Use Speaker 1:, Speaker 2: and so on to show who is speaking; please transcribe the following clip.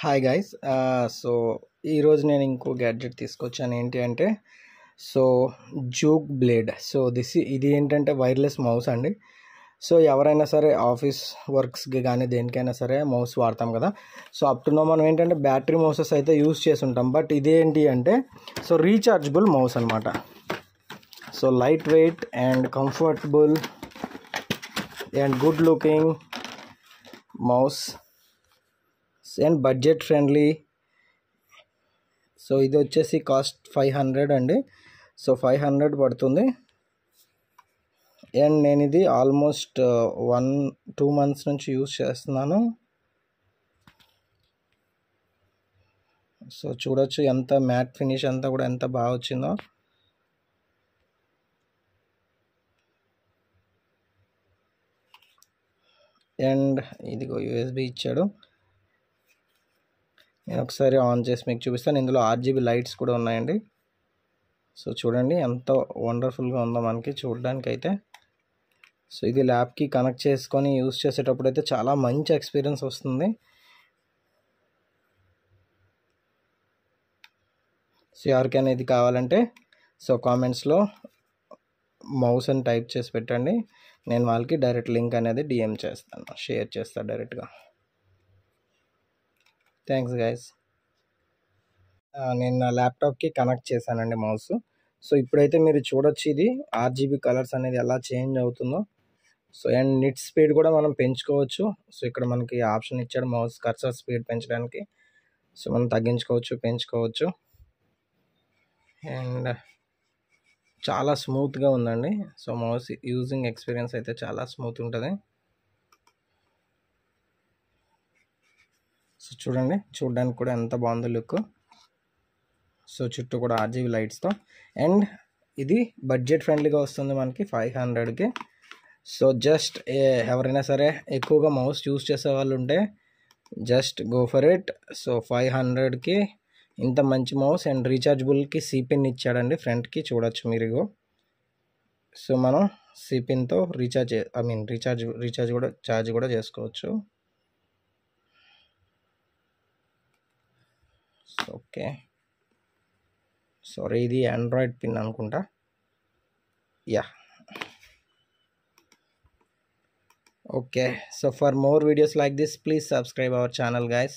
Speaker 1: Hi guys. So ఈరోజు నేను ఇంకో గ్యాడ్జెట్ తీసుకొచ్చాను. ఏంటి అంటే సో జూక్ బ్లేడ్. సో ఇది ఏంటంటే వైర్లెస్ మౌస్ అండి. సో ఎవరైనా సరే ఆఫీస్ వర్క్స్కి కానీ దేనికైనా సరే మౌస్ వాడతాం కదా. సో అప్ టు నో మనం ఏంటంటే బ్యాటరీ మౌసెస్ అయితే యూస్ చేసి ఉంటాం. బట్ ఇదేంటి అంటే సో రీఛార్జబుల్ మౌస్ అనమాట. So light weight and comfortable and good looking mouse and budget friendly. So ఇది వచ్చేసి కాస్ట్ 500 అండి. సో 500 పడుతుంది. అండ్ నేను ఇది ఆల్మోస్ట్ 1-2 months నుంచి యూస్ చేస్తున్నాను. సో చూడొచ్చు ఎంత మ్యాట్ ఫినిష్ అంతా కూడా ఎంత బాగా వచ్చిందో. అండ్ ఇదిగో యూఎస్బి ఇచ్చాడు. నేను ఒకసారి ఆన్ చేసి మీకు చూపిస్తాను. ఇందులో RGB లైట్స్ కూడా ఉన్నాయండి. సో చూడండి ఎంత వండర్ఫుల్గా ఉందో మనకి చూడడానికి అయితే. సో ఇది ల్యాబ్కి కనెక్ట్ చేసుకొని యూస్ చేసేటప్పుడు అయితే చాలా మంచి ఎక్స్పీరియన్స్ వస్తుంది. సో ఎవరికైనా ఇది కావాలంటే సో కామెంట్స్లో మౌస్ అని టైప్ చేసి పెట్టండి. నేను వాళ్ళకి డైరెక్ట్ లింక్ అనేది DM చేస్తాను, షేర్ చేస్తాను డైరెక్ట్గా. Thanks guys. నేను నా ల్యాప్టాప్కి కనెక్ట్ చేశానండి మౌస్. సో ఇప్పుడైతే మీరు చూడొచ్చు ఇది RGB కలర్స్ అనేది ఎలా చేంజ్ అవుతుందో. సో అండ్ నెట్ స్పీడ్ కూడా మనం పెంచుకోవచ్చు. సో ఇక్కడ మనకి ఆప్షన్ ఇచ్చాడు మౌస్ కర్సర్ స్పీడ్ పెంచడానికి. సో మనం తగ్గించుకోవచ్చు, పెంచుకోవచ్చు. అండ్ చాలా స్మూత్గా ఉందండి. సో మౌస్ యూజింగ్ ఎక్స్పీరియన్స్ అయితే చాలా స్మూత్ ఉంటుంది. సో చూడండి, చూడడానికి కూడా ఎంత బాగుందో లుక్. సో చుట్టూ కూడా RGB లైట్స్తో. అండ్ ఇది బడ్జెట్ ఫ్రెండ్లీగా వస్తుంది మనకి 500కి. సో జస్ట్ ఎవరైనా సరే ఎక్కువగా మౌస్ యూస్ చేసే వాళ్ళు ఉంటే just go for it. So 500కి ఇంత మంచి మౌస్ అండ్ రీఛార్జబుల్కి C-పిన్ ఇచ్చాడండి ఫ్రంట్కి, చూడొచ్చు మీరు. సో మనం C-పిన్తో రీఛార్జ్ కూడా ఛార్జ్ కూడా చేసుకోవచ్చు. ఓకే, సారీ ఇది ఆండ్రాయిడ్ పిన్ అనుకుంటా. Yeah, okay. So for more videos like this, please subscribe our channel guys.